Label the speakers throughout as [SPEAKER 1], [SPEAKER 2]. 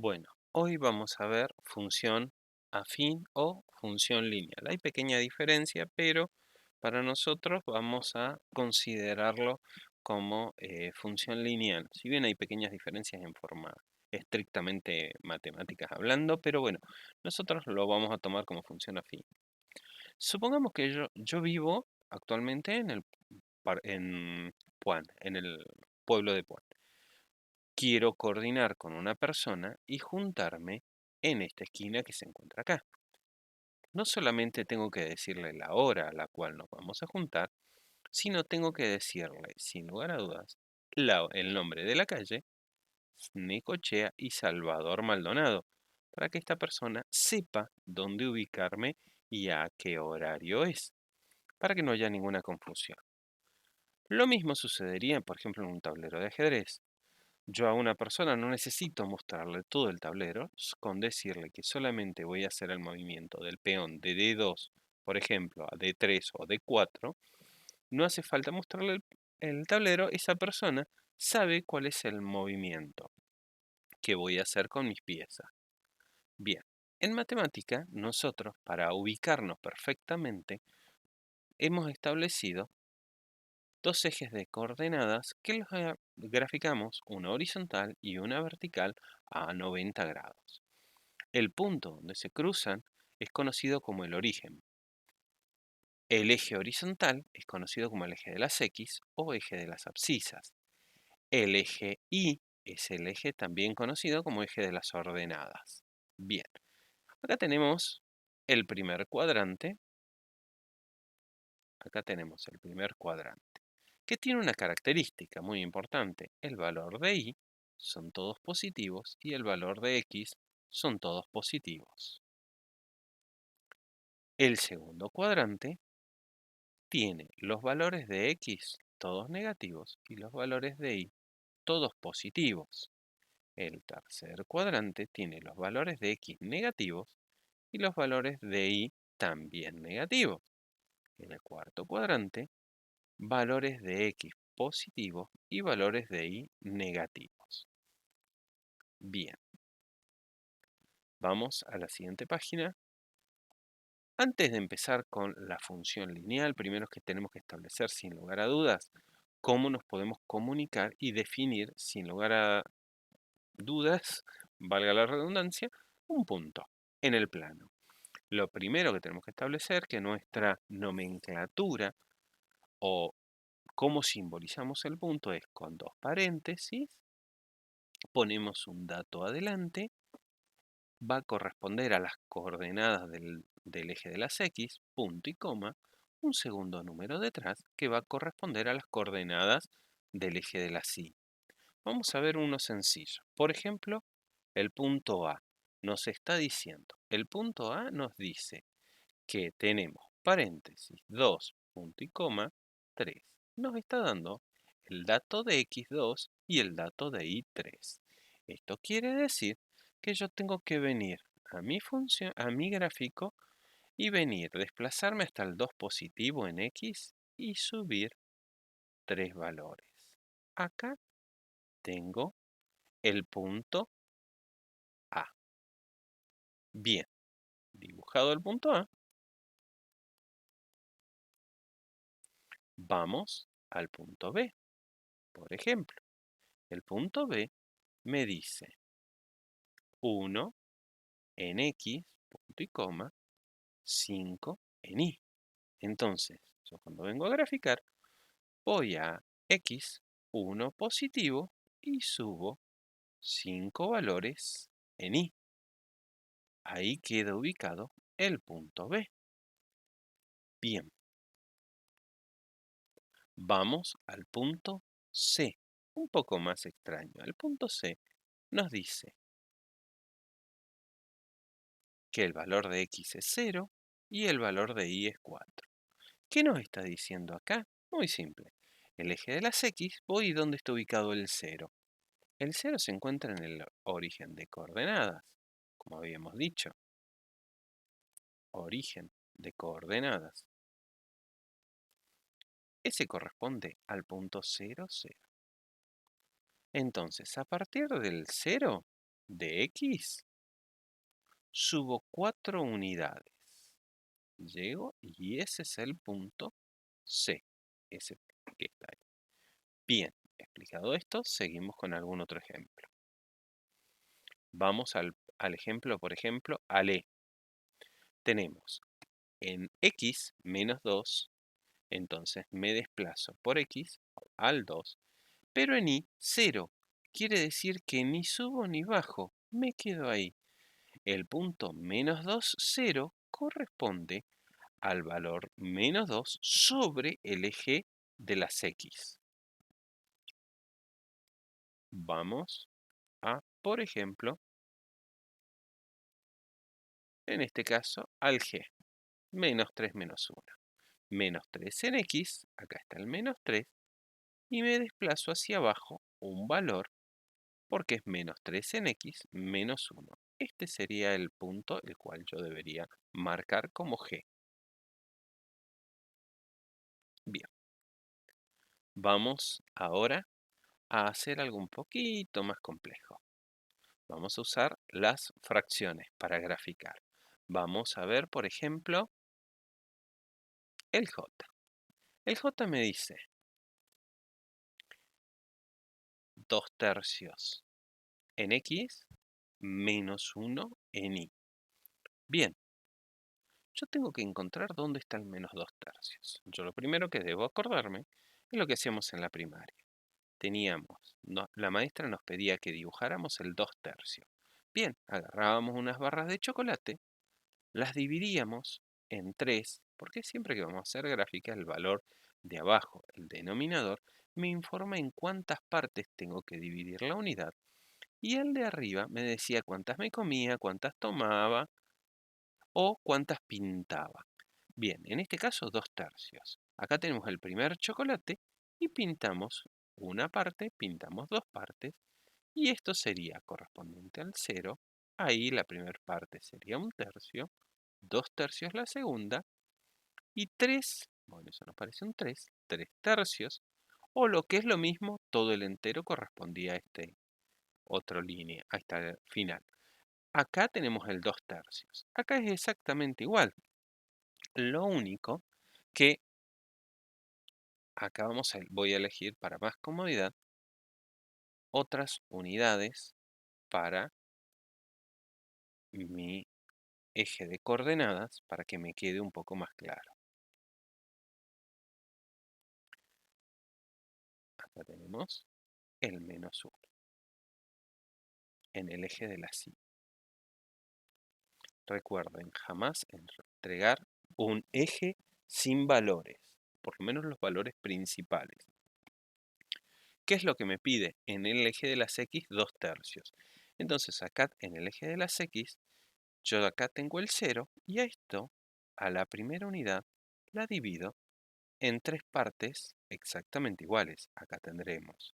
[SPEAKER 1] Bueno, hoy vamos a ver función afín o función lineal. Hay pequeña diferencia, pero para nosotros vamos a considerarlo como función lineal. Si bien hay pequeñas diferencias en forma estrictamente matemáticas hablando, pero bueno, nosotros lo vamos a tomar como función afín. Supongamos que yo vivo actualmente en Puan, en el pueblo de Puan. Quiero coordinar con una persona y juntarme en esta esquina que se encuentra acá. No solamente tengo que decirle la hora a la cual nos vamos a juntar, sino tengo que decirle, sin lugar a dudas, el nombre de la calle, Necochea y Salvador Maldonado, para que esta persona sepa dónde ubicarme y a qué horario es, para que no haya ninguna confusión. Lo mismo sucedería, por ejemplo, en un tablero de ajedrez. Yo a una persona no necesito mostrarle todo el tablero, con decirle que solamente voy a hacer el movimiento del peón de D2, por ejemplo, a D3 o D4, no hace falta mostrarle el tablero, esa persona sabe cuál es el movimiento que voy a hacer con mis piezas. Bien, en matemática, nosotros para ubicarnos perfectamente hemos establecido dos ejes de coordenadas que los graficamos, una horizontal y una vertical a 90 grados. El punto donde se cruzan es conocido como el origen. El eje horizontal es conocido como el eje de las X o eje de las abscisas. El eje Y es el eje también conocido como eje de las ordenadas. Bien, acá tenemos el primer cuadrante. Acá tenemos el primer cuadrante, que tiene una característica muy importante. El valor de Y son todos positivos y el valor de X son todos positivos. El segundo cuadrante tiene los valores de X todos negativos y los valores de Y todos positivos. El tercer cuadrante tiene los valores de X negativos y los valores de Y también negativos. En el cuarto cuadrante, valores de X positivos y valores de Y negativos. Bien, vamos a la siguiente página. Antes de empezar con la función lineal, primero que tenemos que establecer sin lugar a dudas cómo nos podemos comunicar y definir sin lugar a dudas, valga la redundancia, un punto en el plano. Lo primero que tenemos que establecer es que nuestra nomenclatura o cómo simbolizamos el punto es con dos paréntesis, ponemos un dato adelante, va a corresponder a las coordenadas del eje de las X, punto y coma, un segundo número detrás que va a corresponder a las coordenadas del eje de las Y. Vamos a ver uno sencillo. Por ejemplo, el punto A nos está diciendo, el punto A nos dice que tenemos paréntesis 2, punto y coma, 3. Nos está dando el dato de X2 y el dato de Y3. Esto quiere decir que yo tengo que venir a mi función, a mi gráfico y venir, desplazarme hasta el 2 positivo en X y subir 3 valores. Acá tengo el punto A. Bien, dibujado el punto A, vamos al punto B. Por ejemplo, el punto B me dice 1 en X, punto y coma, 5 en Y. Entonces, yo cuando vengo a graficar, voy a X, 1 positivo y subo 5 valores en Y. Ahí queda ubicado el punto B. Bien, vamos al punto C, un poco más extraño. El punto C nos dice que el valor de X es 0 y el valor de Y es 4. ¿Qué nos está diciendo acá? Muy simple. El eje de las X, voy donde está ubicado el 0. El 0 se encuentra en el origen de coordenadas, como habíamos dicho. Origen de coordenadas. Ese corresponde al punto 0, 0. Entonces, a partir del 0, de X, subo 4 unidades. Llego y ese es el punto C, ese que está ahí. Bien, explicado esto, seguimos con algún otro ejemplo. Vamos al ejemplo, por ejemplo, al E. Tenemos en X menos 2, entonces me desplazo por X al 2, pero en Y 0. Quiere decir que ni subo ni bajo, me quedo ahí. El punto menos 2, 0, corresponde al valor menos 2 sobre el eje de las X. Vamos a, por ejemplo, en este caso, al G. Menos 3 menos 1. Menos 3 en X, acá está el menos 3, y me desplazo hacia abajo un valor, porque es menos 3 en X menos 1. Este sería el punto el cual yo debería marcar como G. Bien, vamos ahora a hacer algo un poquito más complejo. Vamos a usar las fracciones para graficar. Vamos a ver, por ejemplo, el J. El J me dice 2 tercios en X menos 1 en Y. Bien, yo tengo que encontrar dónde está el menos 2 tercios. Yo lo primero que debo acordarme es lo que hacíamos en la primaria. La maestra nos pedía que dibujáramos el 2 tercios. Bien, agarrábamos unas barras de chocolate, las dividíamos en 3, porque siempre que vamos a hacer gráfica, el valor de abajo, el denominador, me informa en cuántas partes tengo que dividir la unidad, y el de arriba me decía cuántas me comía, cuántas tomaba o cuántas pintaba. Bien, en este caso 2 tercios. Acá tenemos el primer chocolate y pintamos una parte, pintamos 2 partes, y esto sería correspondiente al 0. Ahí la primera parte sería 1 tercio, 2 tercios la segunda, y 3, bueno, eso nos parece un 3, 3 tercios, o lo que es lo mismo, todo el entero correspondía a este otro línea, a esta final. Acá tenemos el 2 tercios. Acá es exactamente igual. Lo único que acá voy a elegir para más comodidad otras unidades para mi eje de coordenadas para que me quede un poco más claro. Acá tenemos el menos 1 en el eje de la Y. Recuerden, jamás entregar un eje sin valores, por lo menos los valores principales. ¿Qué es lo que me pide? En el eje de las X, 2 tercios. Entonces acá en el eje de las X, yo acá tengo el 0 y a esto, a la primera unidad, la divido en 3 partes exactamente iguales. Acá tendremos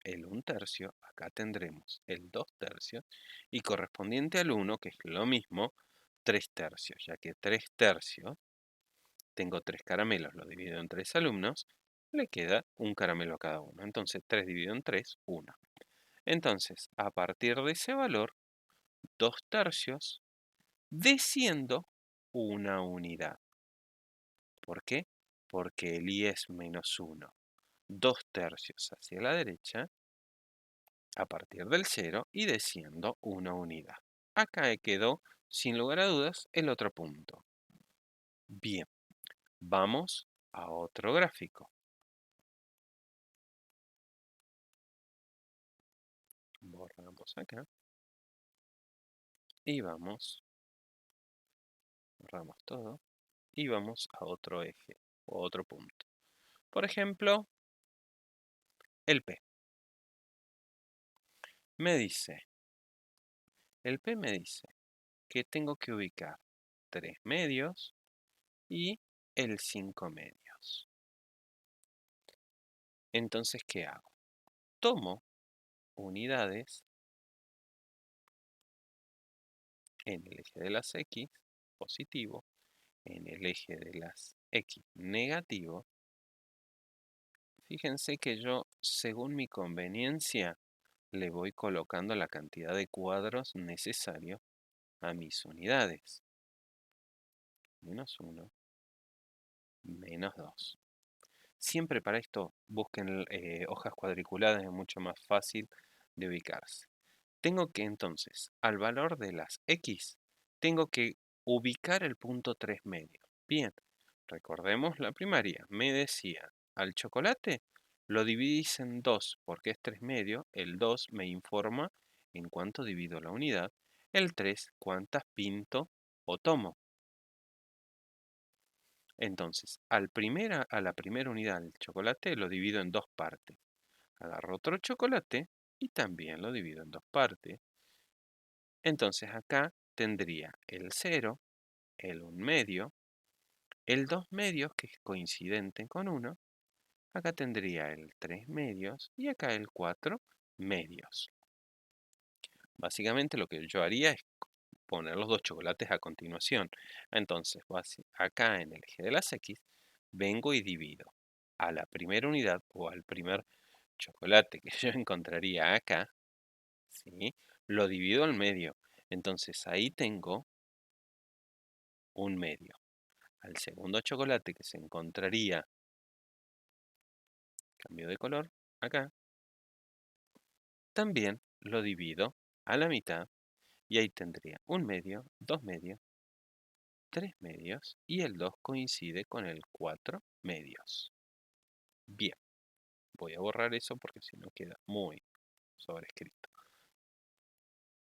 [SPEAKER 1] el 1 tercio, acá tendremos el 2 tercios y correspondiente al 1, que es lo mismo, 3 tercios, ya que 3 tercios, tengo 3 caramelos, lo divido en 3 alumnos, le queda un caramelo a cada uno. Entonces 3 dividido en 3, 1. Entonces, a partir de ese valor, 2 tercios, desciendo una unidad. ¿Por qué? Porque el I es menos 1. 2 tercios hacia la derecha, a partir del 0, y desciendo una unidad. Acá quedó, sin lugar a dudas, el otro punto. Bien, vamos a otro gráfico. Borramos acá. Y vamos, borramos todo. Y vamos a otro eje o otro punto. Por ejemplo, el P. Me dice, el P me dice que tengo que ubicar 3 medios y el 5 medios. Entonces, ¿qué hago? Tomo unidades en el eje de las X, positivo, en el eje de las X, negativo. Fíjense que yo, según mi conveniencia, le voy colocando la cantidad de cuadros necesario a mis unidades. Menos 1, menos 2. Siempre para esto busquen hojas cuadriculadas, es mucho más fácil de ubicarse. Tengo que entonces, al valor de las x, tengo que ubicar el punto 3 medio. Bien, recordemos la primaria. Me decía, al chocolate lo dividís en 2 porque es 3 medio. El 2 me informa en cuánto divido la unidad. El 3, cuántas pinto o tomo. Entonces, a la primera unidad del chocolate lo divido en dos partes. Agarro otro chocolate y también lo divido en dos partes. Entonces acá tendría el 0, el 1 medio, el 2 medios, que es coincidente con 1. Acá tendría el 3 medios y acá el 4 medios. Básicamente lo que yo haría es poner los dos chocolates a continuación. Entonces, acá en el eje de las X, vengo y divido a la primera unidad o al primer chocolate que yo encontraría acá, ¿sí? Lo divido al medio. Entonces ahí tengo un medio. Al segundo chocolate que se encontraría, cambio de color, acá, también lo divido a la mitad y ahí tendría un medio, dos medios, tres medios y el 2 coincide con el 4 medios. Bien, voy a borrar eso porque si no queda muy sobrescrito.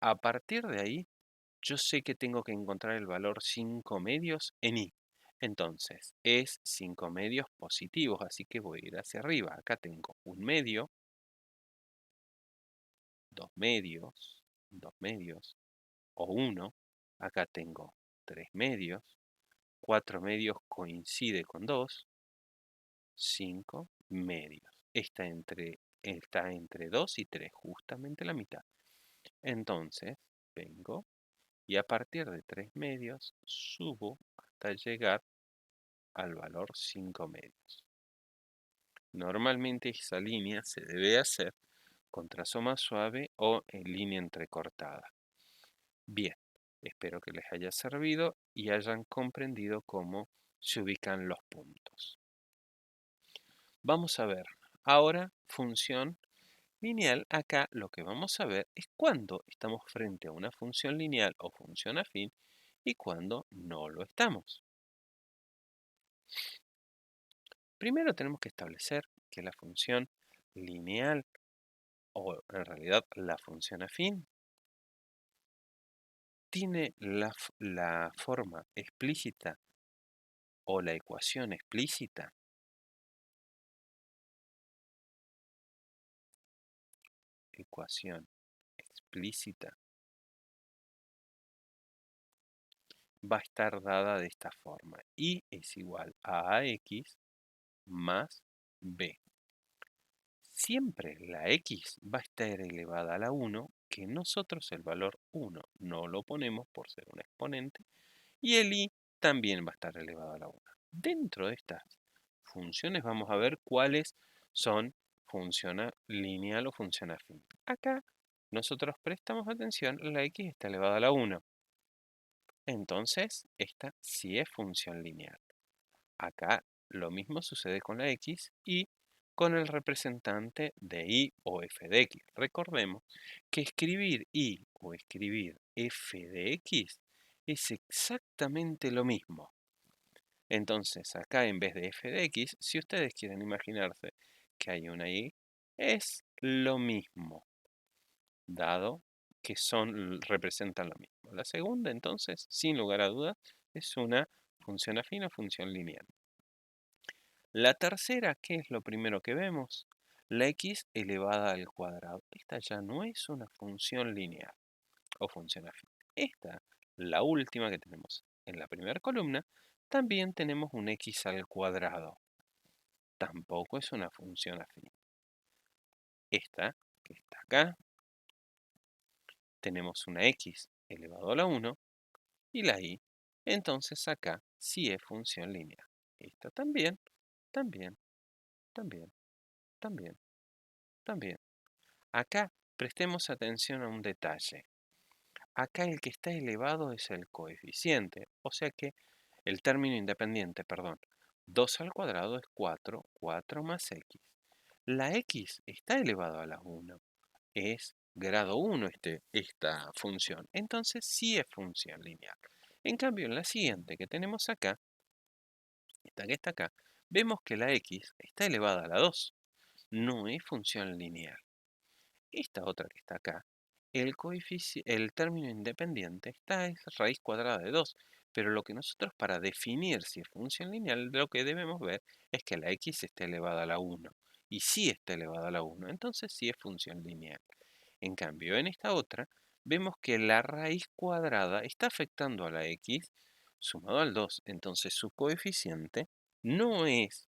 [SPEAKER 1] A partir de ahí, yo sé que tengo que encontrar el valor 5 medios en y. Entonces, es 5 medios positivos, así que voy a ir hacia arriba. Acá tengo un medio, dos medios o 1. Acá tengo 3 medios, 4 medios coincide con 2, 5 medios. Está entre 2 y 3, justamente la mitad. Entonces, vengo y a partir de 3 medios subo hasta llegar al valor 5 medios. Normalmente esa línea se debe hacer con trazo más suave o en línea entrecortada. Bien, espero que les haya servido y hayan comprendido cómo se ubican los puntos. Vamos a ver ahora función lineal. Acá lo que vamos a ver es cuándo estamos frente a una función lineal o función afín y cuándo no lo estamos. Primero tenemos que establecer que la función lineal, o en realidad la función afín, tiene la forma explícita o la ecuación explícita va a estar dada de esta forma. Y es igual a AX más B. Siempre la X va a estar elevada a la 1, que nosotros el valor 1 no lo ponemos por ser un exponente, y el Y también va a estar elevado a la 1. Dentro de estas funciones vamos a ver cuáles son función lineal o función afín. Acá nosotros prestamos atención, la X está elevada a la 1. Entonces, esta sí es función lineal. Acá lo mismo sucede con la X y con el representante de Y o f de X. Recordemos que escribir Y o escribir f de X es exactamente lo mismo. Entonces, acá en vez de f de X, si ustedes quieren imaginarse que hay una Y, es lo mismo, dado que representan lo mismo. La segunda, entonces, sin lugar a dudas, es una función afín o función lineal. La tercera, ¿qué es lo primero que vemos? La x elevada al cuadrado. Esta ya no es una función lineal o función afín. Esta, la última que tenemos en la primera columna, también tenemos un x al cuadrado. Tampoco es una función afín. Esta, que está acá, tenemos una x elevado a la 1 y la y. Entonces acá sí es función lineal. Esta también, también, también, también, también. Acá Prestemos atención a un detalle. Acá el que está elevado es el coeficiente, o sea que el término independiente, perdón. 2 al cuadrado es 4, 4 más x. La x está elevado a la 1. Es grado 1 esta función. Entonces sí es función lineal. En cambio, en la siguiente que tenemos acá, esta que está acá, vemos que la x está elevada a la 2. No es función lineal. Esta otra que está acá, el término independiente está es raíz cuadrada de 2, pero lo que nosotros para definir si es función lineal, lo que debemos ver es que la x esté elevada a la 1, y si está elevada a la 1, entonces sí es función lineal. En cambio, en esta otra, vemos que la raíz cuadrada está afectando a la x sumado al 2, entonces su coeficiente no es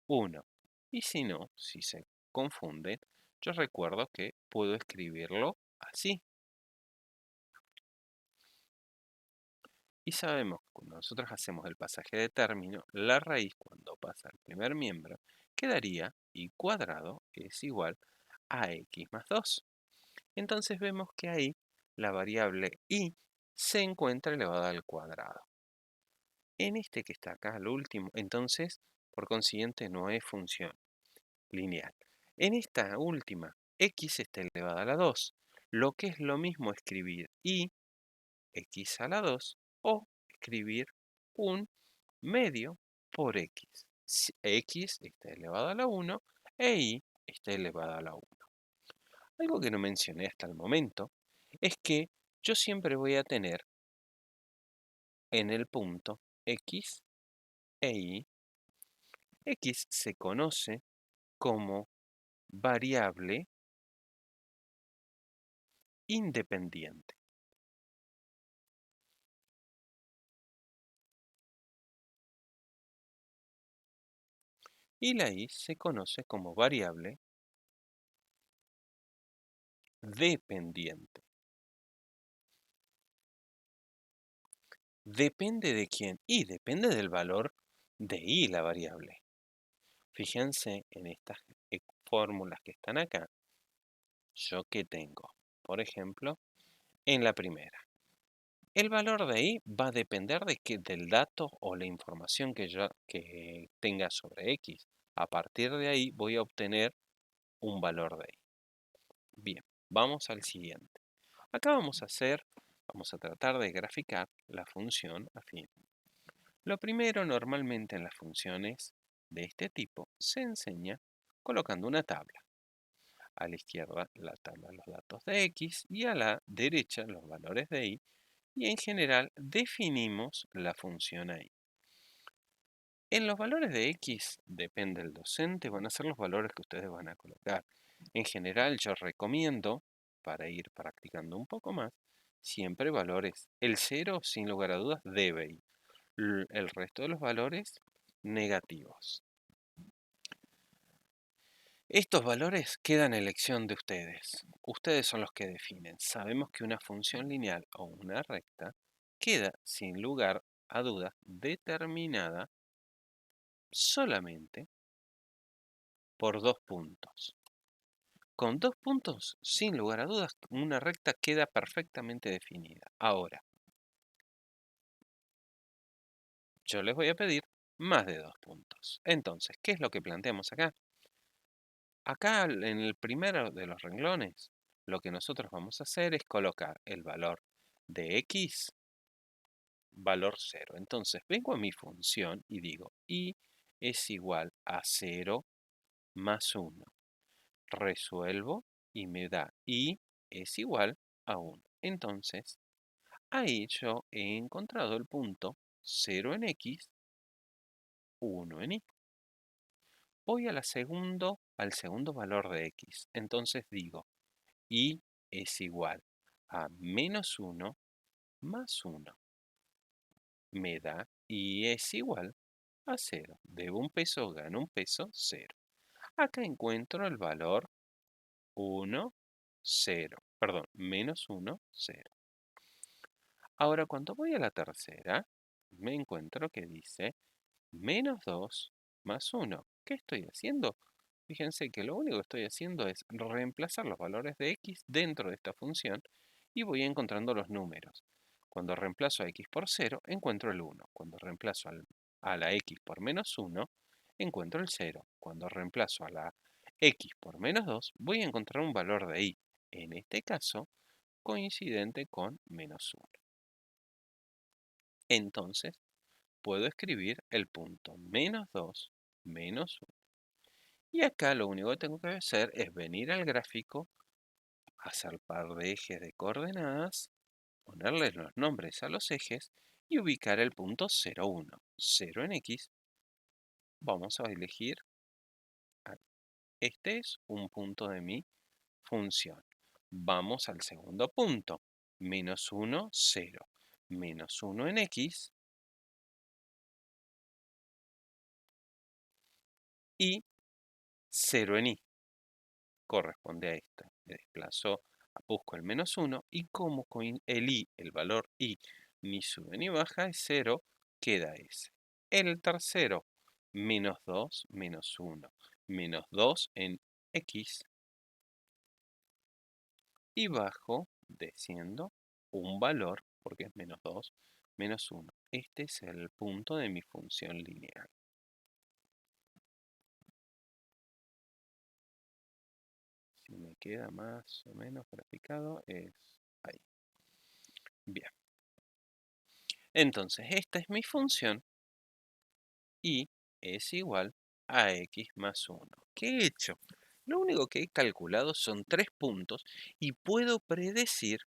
[SPEAKER 1] 1. Y si no, si se confunden, yo recuerdo que puedo escribirlo así. Y sabemos que cuando nosotros hacemos el pasaje de término, la raíz cuando pasa al primer miembro quedaría y cuadrado es igual a x más 2. Entonces vemos que ahí la variable y se encuentra elevada al cuadrado. En este que está acá, lo último, entonces, por consiguiente, no es función lineal. En esta última, x está elevada a la 2, lo que es lo mismo escribir y x a la 2 o escribir un medio por x. X está elevado a la 1 e y está elevada a la 1. Algo que no mencioné hasta el momento es que yo siempre voy a tener en el punto x e y. X se conoce como variable independiente y la y se conoce como variable dependiente. ¿Depende de quién? Y depende del valor de y la variable. Fíjense en estas fórmulas que están acá. ¿Yo qué tengo? Por ejemplo, en la primera. El valor de y va a depender del dato o la información que tenga sobre x. A partir de ahí voy a obtener un valor de y. Bien, vamos al siguiente. Acá vamos a tratar de graficar la función afín. Lo primero, normalmente en las funciones de este tipo, se enseña colocando una tabla. A la izquierda la tabla de los datos de x y a la derecha los valores de y en general definimos la función ahí. En los valores de x, depende del docente, van a ser los valores que ustedes van a colocar. En general yo recomiendo, para ir practicando un poco más, siempre valores. El 0, sin lugar a dudas, debe ir. El resto de los valores negativos. Estos valores quedan a elección de ustedes. Ustedes son los que definen. Sabemos que una función lineal o una recta queda, sin lugar a dudas, determinada solamente por 2 puntos. Con 2 puntos, sin lugar a dudas, una recta queda perfectamente definida. Ahora, yo les voy a pedir más de 2 puntos. Entonces, ¿qué es lo que planteamos acá? Acá en el primero de los renglones, lo que nosotros vamos a hacer es colocar el valor de x, valor 0. Entonces, vengo a mi función y digo, y es igual a 0 más 1. Resuelvo y me da y es igual a 1. Entonces, ahí yo he encontrado el punto 0 en x, 1 en y. Voy al segundo valor de x. Entonces digo, y es igual a menos 1 más 1. Me da y es igual a 0. Debo un peso, gano un peso, 0. Acá encuentro el valor 1, 0. Perdón, menos 1, 0. Ahora, cuando voy a la tercera, me encuentro que dice menos 2 más 1. ¿Qué estoy haciendo? Fíjense que lo único que estoy haciendo es reemplazar los valores de x dentro de esta función y voy encontrando los números. Cuando reemplazo a x por 0, encuentro el 1. Cuando reemplazo a la x por menos 1, encuentro el 0. Cuando reemplazo a la x por menos 2, voy a encontrar un valor de y, en este caso, coincidente con menos 1. Entonces, puedo escribir el punto menos 2, menos 1. Y acá lo único que tengo que hacer es venir al gráfico, hacer par de ejes de coordenadas, ponerles los nombres a los ejes y ubicar el punto 0, 1. 0 en x, vamos a elegir, este es un punto de mi función. Vamos al segundo punto, menos 1, 0. Menos 1 en x y 0 en y. Corresponde a esto. Me desplazo, busco el menos 1 y como el i, el valor i, ni sube ni baja, es 0, queda ese. El tercero, menos 2, menos 1. Menos 2 en x y bajo, desciendo, un valor, porque es menos 2, menos 1. Este es el punto de mi función lineal. Si me queda más o menos graficado, es ahí. Bien. Entonces, esta es mi función y es igual a x más 1. ¿Qué he hecho? Lo único que he calculado son 3 puntos y puedo predecir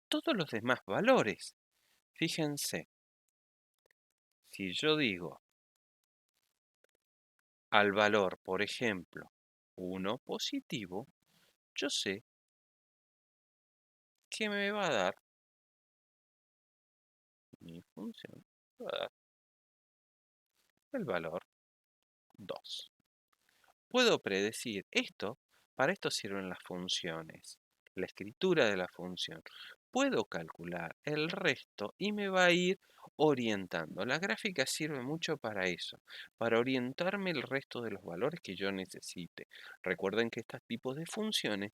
[SPEAKER 1] todos los demás valores. Fíjense, si yo digo al valor, por ejemplo, 1 positivo, yo sé que me va a dar mi función, me va a dar el valor 2. Puedo predecir esto, para esto sirven las funciones, la escritura de la función. Puedo calcular el resto y me va a ir orientando. La gráfica sirve mucho para eso, para orientarme el resto de los valores que yo necesite. Recuerden que estos tipos de funciones,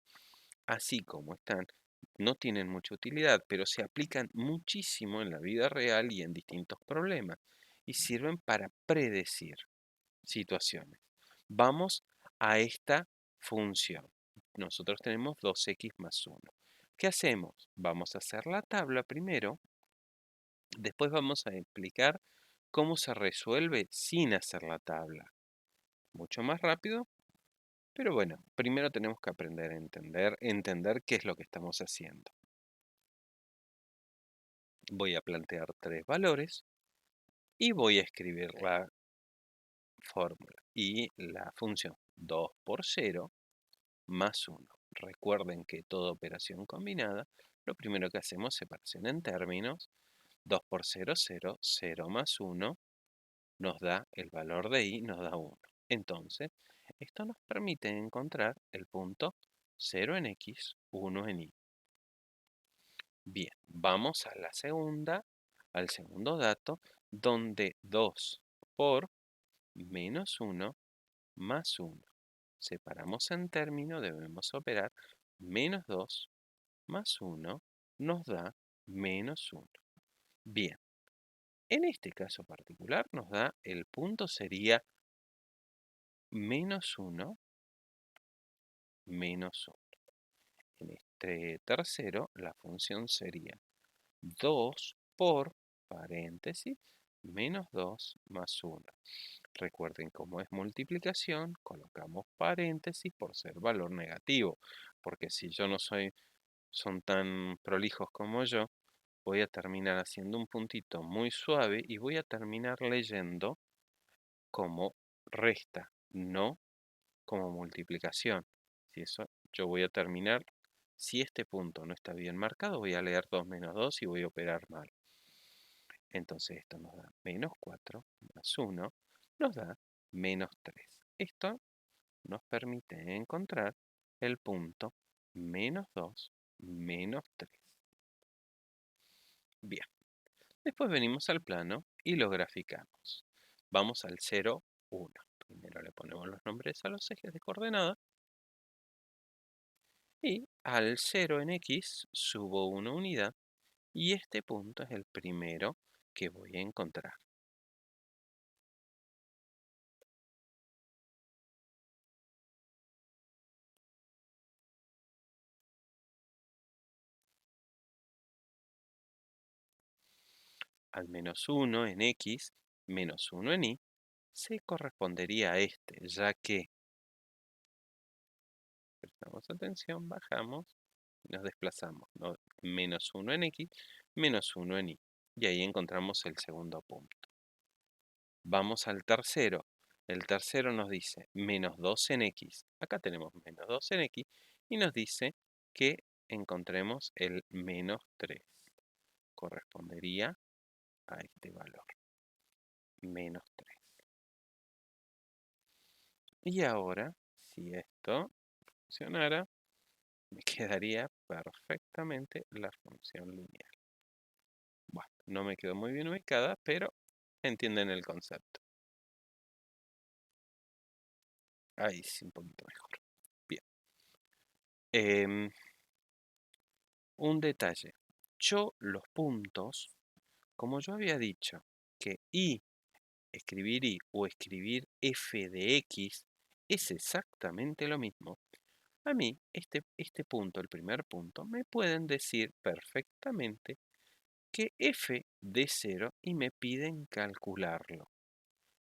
[SPEAKER 1] así como están, no tienen mucha utilidad, pero se aplican muchísimo en la vida real y en distintos problemas, y sirven para predecir situaciones. Vamos a esta función. Nosotros tenemos 2x más 1. ¿Qué hacemos? Vamos a hacer la tabla primero, después vamos a explicar cómo se resuelve sin hacer la tabla. Mucho más rápido, pero bueno, primero tenemos que aprender a entender qué es lo que estamos haciendo. Voy a plantear 3 valores y voy a escribir la fórmula y la función 2 por 0 más 1. Recuerden que toda operación combinada, lo primero que hacemos es separación en términos. 2 por 0, 0, 0 más 1 nos da el valor de i, nos da 1. Entonces, esto nos permite encontrar el punto 0 en x, 1 en y. Bien, vamos a la segunda, al segundo dato, donde 2 por menos 1 más 1. Separamos en términos, debemos operar menos 2 más 1 nos da menos 1. Bien, en este caso particular nos da el punto sería menos 1, menos 1. En este tercero, la función sería 2 por paréntesis menos 2 más 1. Recuerden, como es multiplicación, colocamos paréntesis por ser valor negativo, porque si yo no son tan prolijos como yo, voy a terminar haciendo un puntito muy suave y voy a terminar leyendo como resta, no como multiplicación. Si eso, yo voy a terminar, si este punto no está bien marcado, voy a leer 2 menos 2 y voy a operar mal. Entonces esto nos da menos 4 más 1, nos da menos 3. Esto nos permite encontrar el punto menos 2, menos 3. Bien, después venimos al plano y lo graficamos. Vamos al 0, 1. Primero le ponemos los nombres a los ejes de coordenada. Y al 0 en X subo una unidad. Y este punto es el primero que voy a encontrar. Al menos 1 en X menos 1 en Y se correspondería a este, ya que, prestamos atención, bajamos y nos desplazamos. Menos 1 en X menos 1 en Y. Y ahí encontramos el segundo punto. Vamos al tercero. El tercero nos dice menos 2 en X. Acá tenemos menos 2 en X y nos dice que encontremos el menos 3. Correspondería a este valor, menos 3. Y ahora, si esto funcionara, me quedaría perfectamente la función lineal. Bueno, no me quedó muy bien ubicada, pero entienden el concepto. Ahí sí, un poquito mejor. Bien. Un detalle. Yo los puntos, como yo había dicho, que escribir y o escribir f de x es exactamente lo mismo. A mí, este punto, el primer punto, me pueden decir perfectamente que f de 0 y me piden calcularlo.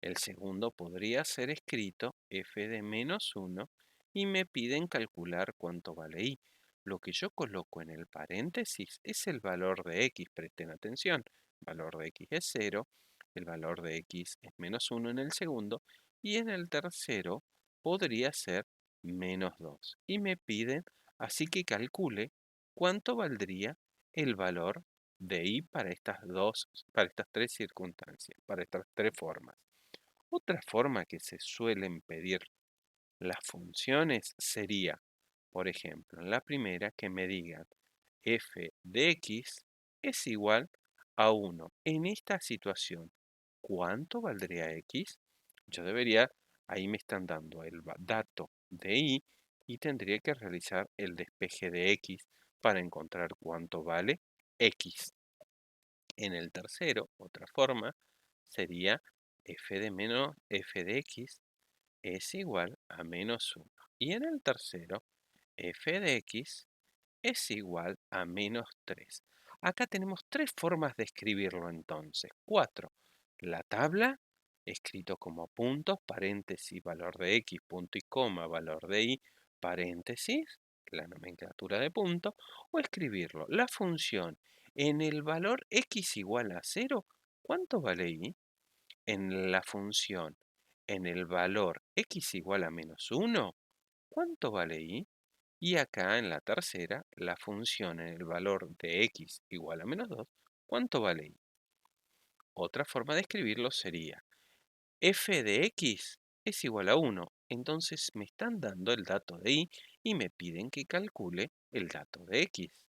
[SPEAKER 1] El segundo podría ser escrito f de menos 1 y me piden calcular cuánto vale y. Lo que yo coloco en el paréntesis es el valor de x, presten atención. El valor de x es 0, el valor de x es menos 1 en el segundo y en el tercero podría ser menos 2. Y me piden así que calcule cuánto valdría el valor de y para para estas tres circunstancias, para estas tres formas. Otra forma que se suelen pedir las funciones sería, por ejemplo, en la primera que me digan f de x es igual a 1. En esta situación, ¿cuánto valdría x? Yo debería, ahí me están dando el dato de y tendría que realizar el despeje de x para encontrar cuánto vale x. En el tercero, otra forma sería f de x es igual a menos 1. Y en el tercero, f de x es igual a menos 3. Acá tenemos tres formas de escribirlo entonces. 4. La tabla, escrito como puntos, paréntesis, valor de x, punto y coma, valor de y, paréntesis, la nomenclatura de punto, o escribirlo. La función en el valor x igual a 0, ¿cuánto vale y? En la función en el valor x igual a menos 1, ¿cuánto vale y? Y acá en la tercera, la función en el valor de x igual a menos 2, ¿cuánto vale y? Otra forma de escribirlo sería f de x es igual a 1. Entonces me están dando el dato de y me piden que calcule el dato de x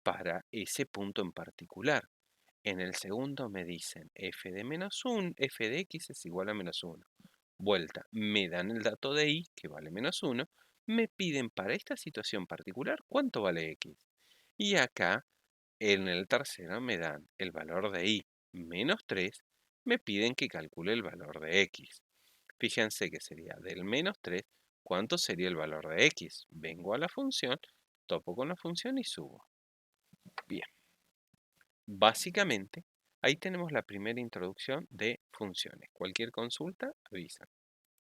[SPEAKER 1] para ese punto en particular. En el segundo me dicen f de menos 1, f de x es igual a menos 1. Vuelta, me dan el dato de y, que vale menos 1, me piden para esta situación particular cuánto vale x. Y acá, en el tercero, me dan el valor de y menos 3, me piden que calcule el valor de x. Fíjense que sería del menos 3, ¿cuánto sería el valor de x? Vengo a la función, topo con la función y subo. Bien. Básicamente, ahí tenemos la primera introducción de funciones. Cualquier consulta, avisa.